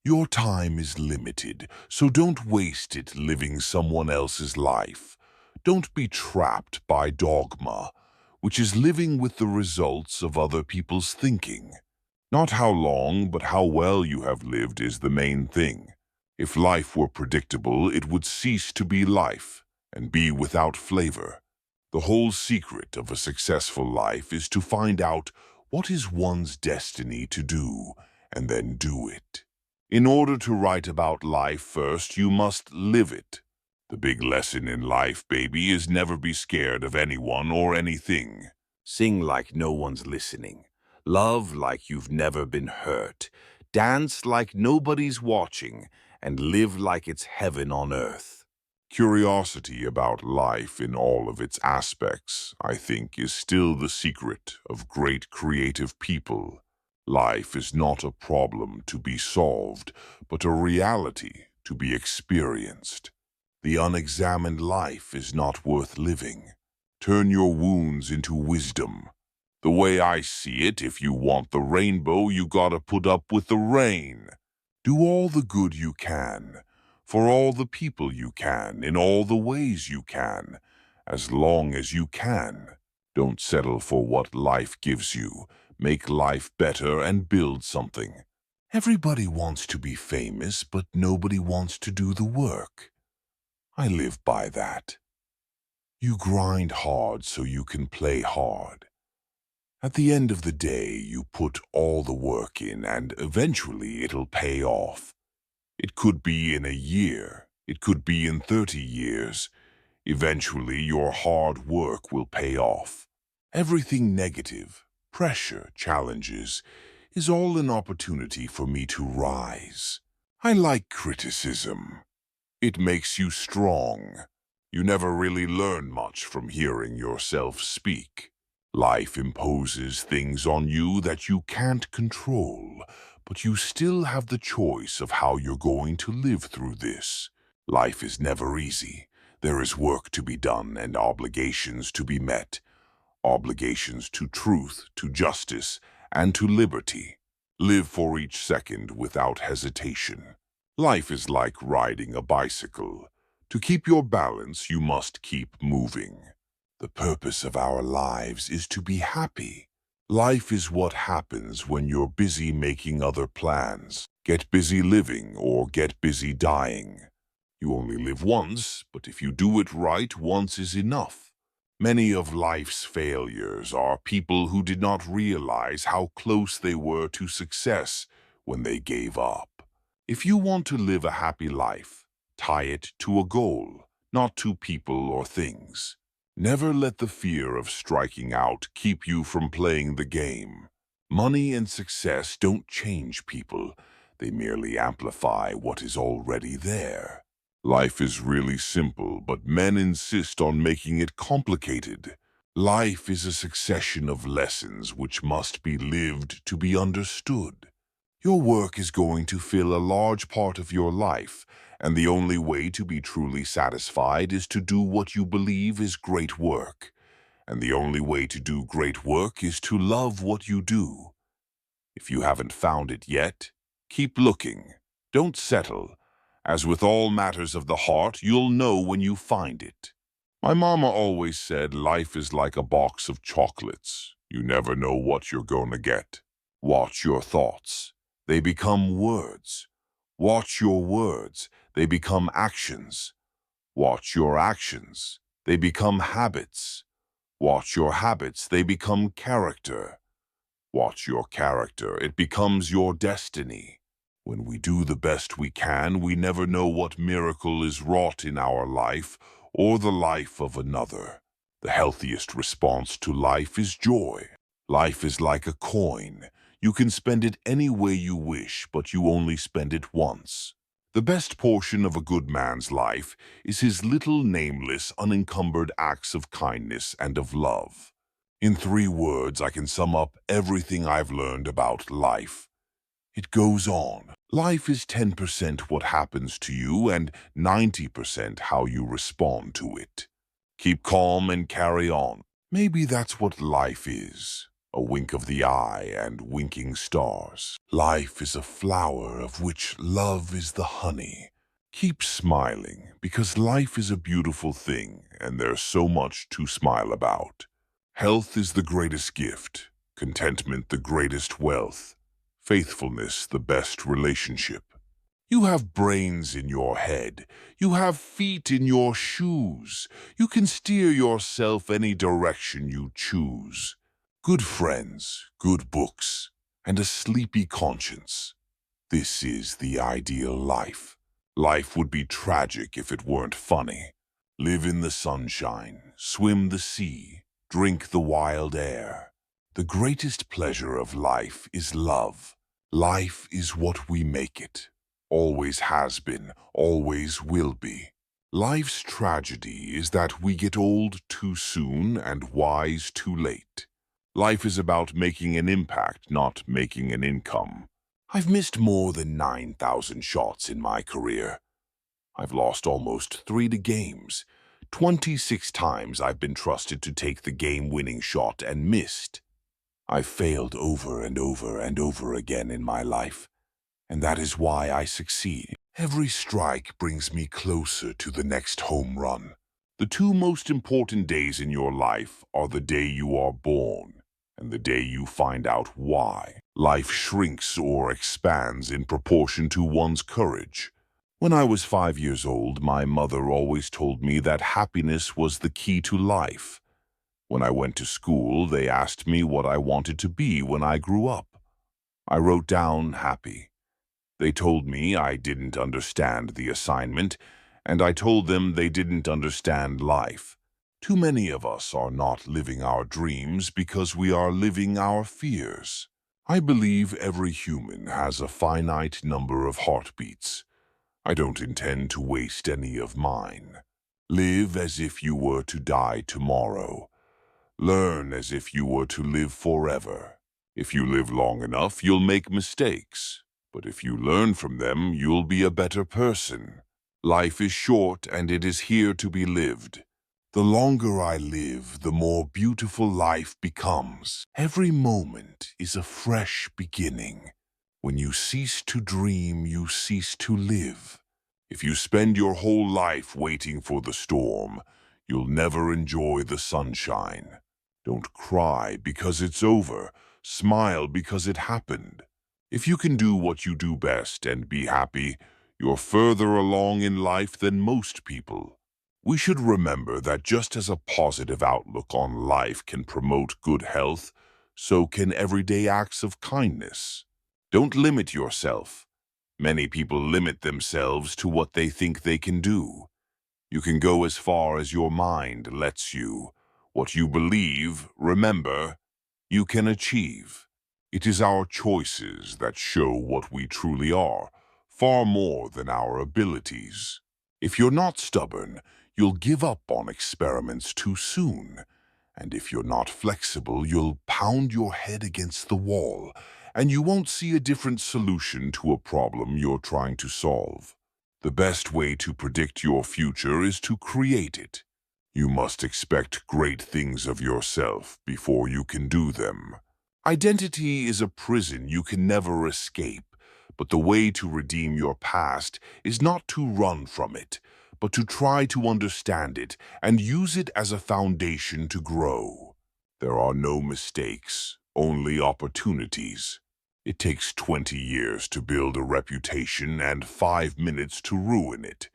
Your time is limited, so don't waste it living someone else's life. Don't be trapped by dogma, which is living with the results of other people's thinking. Not how long, but how well you have lived is the main thing. If life were predictable, it would cease to be life and be without flavor. The whole secret of a successful life is to find out what is one's destiny to do, and then do it. In order to write about life first, you must live it. The big lesson in life, baby, is never be scared of anyone or anything. Sing like no one's listening. Love like you've never been hurt. Dance like nobody's watching, and live like it's heaven on earth. Curiosity about life in all of its aspects, I think, is still the secret of great creative people. Life is not a problem to be solved, but a reality to be experienced. The unexamined life is not worth living. Turn your wounds into wisdom. The way I see it, if you want the rainbow, you gotta put up with the rain. Do all the good you can, for all the people you can, in all the ways you can, as long as you can. Don't settle for what life gives you. Make life better and build something. Everybody wants to be famous, but nobody wants to do the work. I live by that. You grind hard so you can play hard. At the end of the day, you put all the work in and eventually it'll pay off. It could be in a year. It could be in 30 years. Eventually, your hard work will pay off. Everything negative, pressure, challenges, is all an opportunity for me to rise. I like criticism. It makes you strong. You never really learn much from hearing yourself speak. Life imposes things on you that you can't control, but you still have the choice of how you're going to live through this. Life is never easy. There is work to be done and obligations to be met. Obligations to truth, to justice, and to liberty. Live for each second without hesitation. Life is like riding a bicycle. To keep your balance, you must keep moving. The purpose of our lives is to be happy. Life is what happens when you're busy making other plans. Get busy living or get busy dying. You only live once, but if you do it right, once is enough. Many of life's failures are people who did not realize how close they were to success when they gave up. If you want to live a happy life, tie it to a goal, not to people or things. Never let the fear of striking out keep you from playing the game. Money and success don't change people. They merely amplify what is already there. Life is really simple, but men insist on making it complicated. Life is a succession of lessons which must be lived to be understood. Your work is going to fill a large part of your life, and the only way to be truly satisfied is to do what you believe is great work. And the only way to do great work is to love what you do. If you haven't found it yet, keep looking. Don't settle. As with all matters of the heart, you'll know when you find it. My mama always said life is like a box of chocolates. You never know what you're gonna get. Watch your thoughts. They become words. Watch your words. They become actions. Watch your actions. They become habits. Watch your habits. They become character. Watch your character. It becomes your destiny. When we do the best we can, we never know what miracle is wrought in our life or the life of another. The healthiest response to life is joy. Life is like a coin. You can spend it any way you wish, but you only spend it once. The best portion of a good man's life is his little nameless, unencumbered acts of kindness and of love. In 3 words, I can sum up everything I've learned about life. It goes on. Life is 10% what happens to you and 90% how you respond to it. Keep calm and carry on. Maybe that's what life is. a wink of the eye and winking stars. Life is a flower of which love is the honey. Keep smiling, because life is a beautiful thing and there's so much to smile about. Health is the greatest gift, contentment the greatest wealth, faithfulness the best relationship. You have brains in your head. You have feet in your shoes. You can steer yourself any direction you choose. Good friends, good books, and a sleepy conscience. This is the ideal life. Life would be tragic if it weren't funny. Live in the sunshine, swim the sea, drink the wild air. The greatest pleasure of life is love. Life is what we make it. Always has been, always will be. Life's tragedy is that we get old too soon and wise too late. Life is about making an impact, not making an income. I've missed more than 9,000 shots in my career. I've lost almost 3 to games. 26 times I've been trusted to take the game-winning shot and missed. I've failed over and over and over again in my life, and that is why I succeed. Every strike brings me closer to the next home run. The 2 most important days in your life are the day you are born and the day you find out why. Life shrinks or expands in proportion to one's courage. When I was 5 years old, my mother always told me that happiness was the key to life. When I went to school, they asked me what I wanted to be when I grew up. I wrote down happy. They told me I didn't understand the assignment, and I told them they didn't understand life. Too many of us are not living our dreams because we are living our fears. I believe every human has a finite number of heartbeats. I don't intend to waste any of mine. Live as if you were to die tomorrow. Learn as if you were to live forever. If you live long enough, you'll make mistakes. But if you learn from them, you'll be a better person. Life is short and it is here to be lived. The longer I live, the more beautiful life becomes. Every moment is a fresh beginning. When you cease to dream, you cease to live. If you spend your whole life waiting for the storm, you'll never enjoy the sunshine. Don't cry because it's over. Smile because it happened. If you can do what you do best and be happy, you're further along in life than most people. We should remember that just as a positive outlook on life can promote good health, so can everyday acts of kindness. Don't limit yourself. Many people limit themselves to what they think they can do. You can go as far as your mind lets you. What you believe, remember, you can achieve. It is our choices that show what we truly are, far more than our abilities. If you're not stubborn, you'll give up on experiments too soon. And if you're not flexible, you'll pound your head against the wall, and you won't see a different solution to a problem you're trying to solve. The best way to predict your future is to create it. You must expect great things of yourself before you can do them. Identity is a prison you can never escape, but the way to redeem your past is not to run from it, but to try to understand it and use it as a foundation to grow. There are no mistakes, only opportunities. It takes 20 years to build a reputation and 5 minutes to ruin it.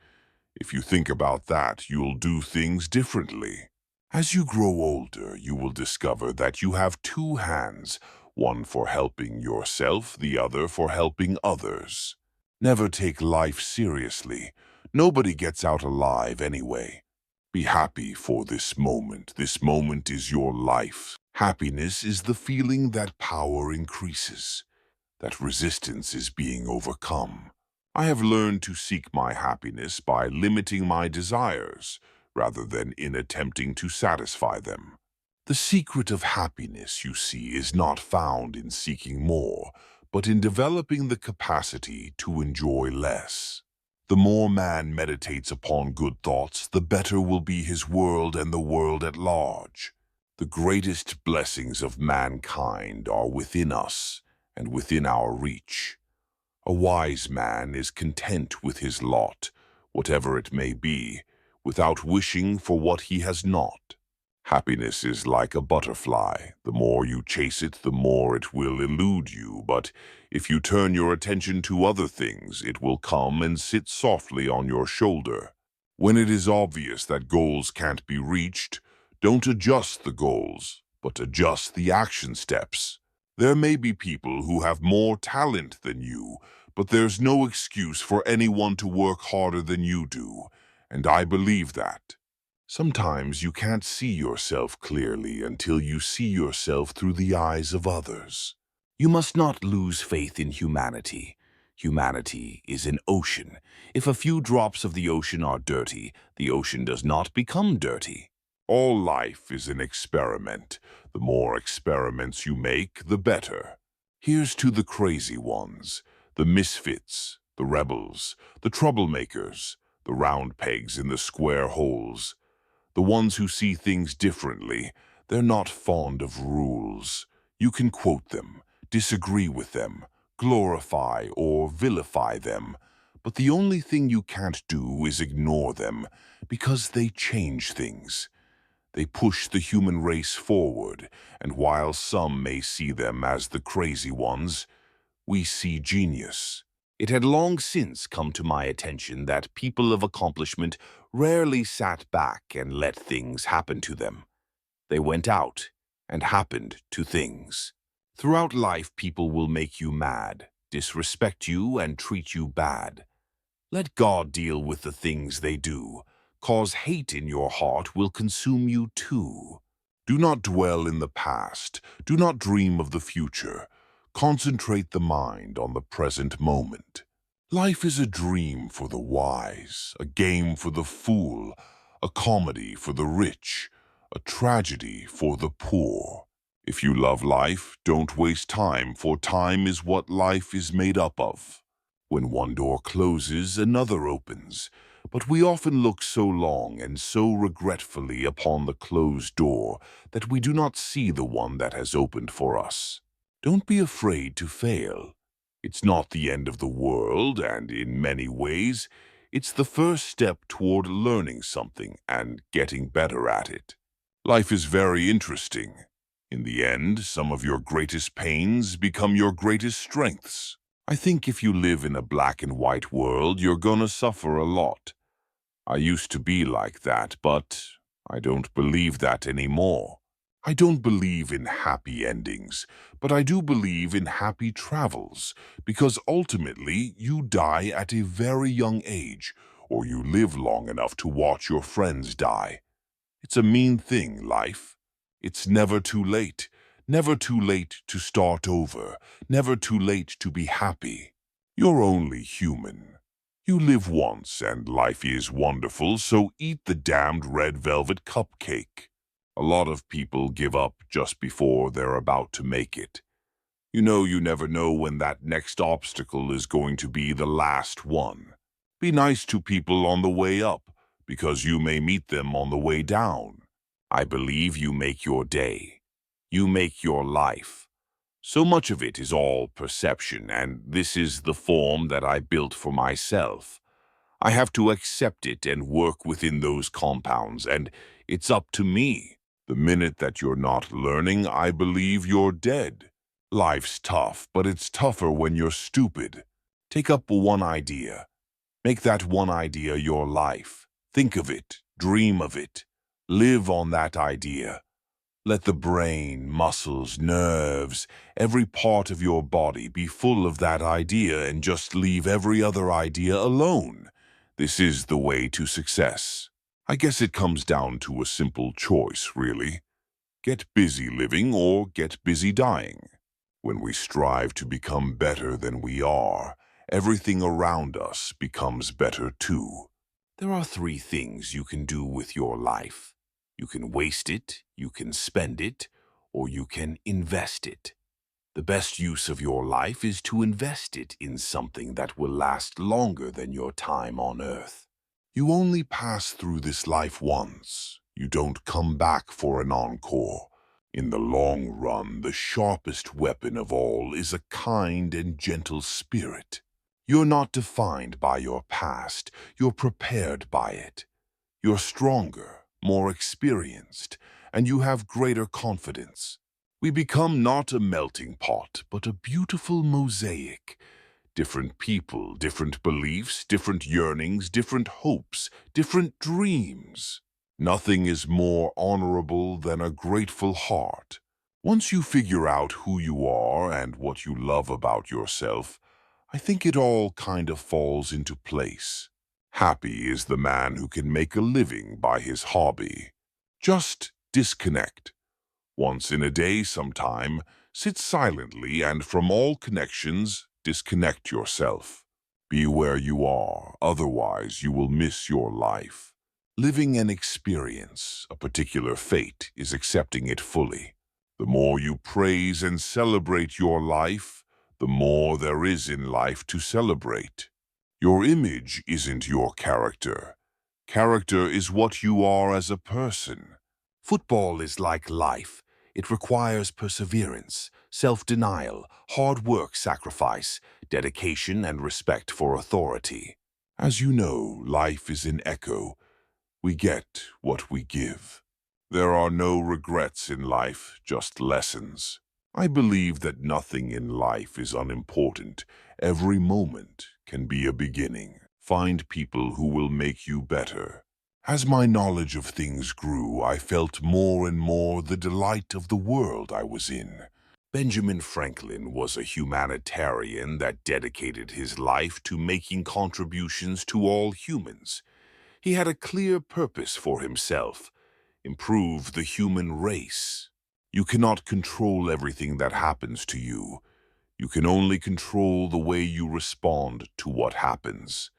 If you think about that, you'll do things differently. As you grow older, you will discover that you have 2 hands, one for helping yourself, the other for helping others. Never take life seriously. Nobody gets out alive anyway. Be happy for this moment. This moment is your life. Happiness is the feeling that power increases, that resistance is being overcome. I have learned to seek my happiness by limiting my desires, rather than in attempting to satisfy them. The secret of happiness, you see, is not found in seeking more, but in developing the capacity to enjoy less. The more man meditates upon good thoughts, the better will be his world and the world at large. The greatest blessings of mankind are within us and within our reach. A wise man is content with his lot, whatever it may be, without wishing for what he has not. Happiness is like a butterfly. The more you chase it, the more it will elude you. But if you turn your attention to other things, it will come and sit softly on your shoulder. When it is obvious that goals can't be reached, don't adjust the goals, but adjust the action steps. There may be people who have more talent than you, but there's no excuse for anyone to work harder than you do, and I believe that. Sometimes you can't see yourself clearly until you see yourself through the eyes of others. You must not lose faith in humanity. Humanity is an ocean. If a few drops of the ocean are dirty, the ocean does not become dirty. All life is an experiment. The more experiments you make, the better. Here's to the crazy ones, the misfits, the rebels, the troublemakers, the round pegs in the square holes. The ones who see things differently. They're not fond of rules. You can quote them, disagree with them, glorify or vilify them, but the only thing you can't do is ignore them, because they change things. They push the human race forward, and while some may see them as the crazy ones, we see genius. It had long since come to my attention that people of accomplishment rarely sat back and let things happen to them. They went out and happened to things. Throughout life, people will make you mad, disrespect you, and treat you bad. Let God deal with the things they do, cause hate in your heart will consume you too. Do not dwell in the past. Do not dream of the future. Concentrate the mind on the present moment. Life is a dream for the wise, a game for the fool, a comedy for the rich, a tragedy for the poor. If you love life, don't waste time, for time is what life is made up of. When one door closes, another opens, but we often look so long and so regretfully upon the closed door that we do not see the one that has opened for us. Don't be afraid to fail. It's not the end of the world, and in many ways, it's the first step toward learning something and getting better at it. Life is very interesting. In the end, some of your greatest pains become your greatest strengths. I think if you live in a black and white world, you're gonna suffer a lot. I used to be like that, but I don't believe that anymore. I don't believe in happy endings, but I do believe in happy travels, because ultimately you die at a very young age, or you live long enough to watch your friends die. It's a mean thing, life. It's never too late. Never too late to start over. Never too late to be happy. You're only human. You live once, and life is wonderful, so eat the damned red velvet cupcake. A lot of people give up just before they're about to make it. You never know when that next obstacle is going to be the last one. Be nice to people on the way up, because you may meet them on the way down. I believe you make your day. You make your life. So much of it is all perception, and this is the form that I built for myself. I have to accept it and work within those compounds, and it's up to me. The minute that you're not learning, I believe you're dead. Life's tough, but it's tougher when you're stupid. Take up one idea. Make that one idea your life. Think of it, dream of it, live on that idea. Let the brain, muscles, nerves, every part of your body be full of that idea and just leave every other idea alone. This is the way to success. I guess it comes down to a simple choice, really. Get busy living or get busy dying. When we strive to become better than we are, everything around us becomes better too. There are three things you can do with your life. You can waste it, you can spend it, or you can invest it. The best use of your life is to invest it in something that will last longer than your time on earth. You only pass through this life once. You don't come back for an encore. In the long run, the sharpest weapon of all is a kind and gentle spirit. You're not defined by your past, you're prepared by it. You're stronger, more experienced, and you have greater confidence. We become not a melting pot, but a beautiful mosaic. Different people, different beliefs, different yearnings, different hopes, different dreams. Nothing is more honorable than a grateful heart. Once you figure out who you are and what you love about yourself, I think it all kind of falls into place. Happy is the man who can make a living by his hobby. Just disconnect. Once in a day sometime, sit silently and from all connections, disconnect yourself. Be where you are, otherwise you will miss your life. Living an experience, a particular fate, is accepting it fully. The more you praise and celebrate your life, the more there is in life to celebrate. Your image isn't your character. Character is what you are as a person. Football is like life. It requires perseverance, self-denial, hard work, sacrifice, dedication, and respect for authority. As you know, life is an echo. We get what we give. There are no regrets in life, just lessons. I believe that nothing in life is unimportant. Every moment can be a beginning. Find people who will make you better. As my knowledge of things grew, I felt more and more the delight of the world I was in. Benjamin Franklin was a humanitarian that dedicated his life to making contributions to all humans. He had a clear purpose for himself: improve the human race. You cannot control everything that happens to you. You can only control the way you respond to what happens.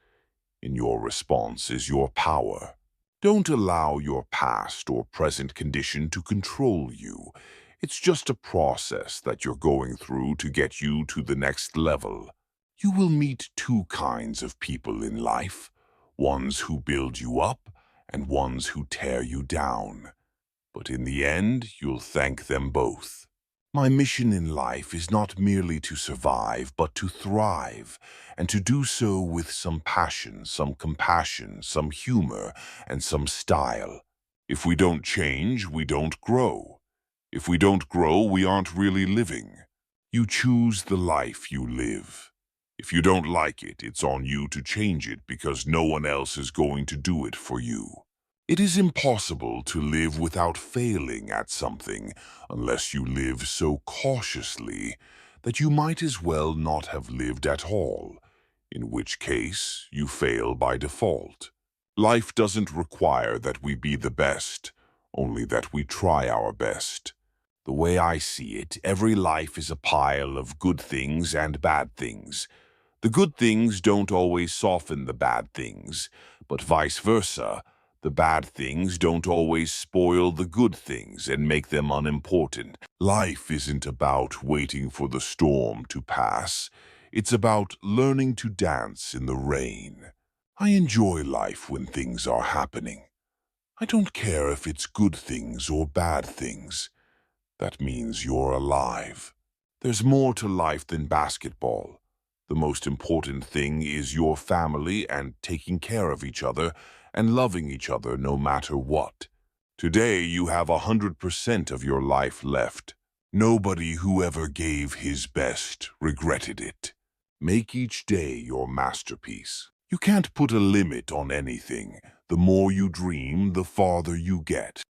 In your response is your power. Don't allow your past or present condition to control you. It's just a process that you're going through to get you to the next level. You will meet two kinds of people in life: ones who build you up and ones who tear you down. But in the end, you'll thank them both. My mission in life is not merely to survive, but to thrive, and to do so with some passion, some compassion, some humor, and some style. If we don't change, we don't grow. If we don't grow, we aren't really living. You choose the life you live. If you don't like it, it's on you to change it because no one else is going to do it for you. It is impossible to live without failing at something unless you live so cautiously that you might as well not have lived at all, in which case you fail by default. Life doesn't require that we be the best, only that we try our best. The way I see it, every life is a pile of good things and bad things. The good things don't always soften the bad things, but vice versa. The bad things don't always spoil the good things and make them unimportant. Life isn't about waiting for the storm to pass. It's about learning to dance in the rain. I enjoy life when things are happening. I don't care if it's good things or bad things. That means you're alive. There's more to life than basketball. The most important thing is your family and taking care of each other and loving each other no matter what. Today you have 100% of your life left. Nobody who ever gave his best regretted it. Make each day your masterpiece. You can't put a limit on anything. The more you dream, the farther you get.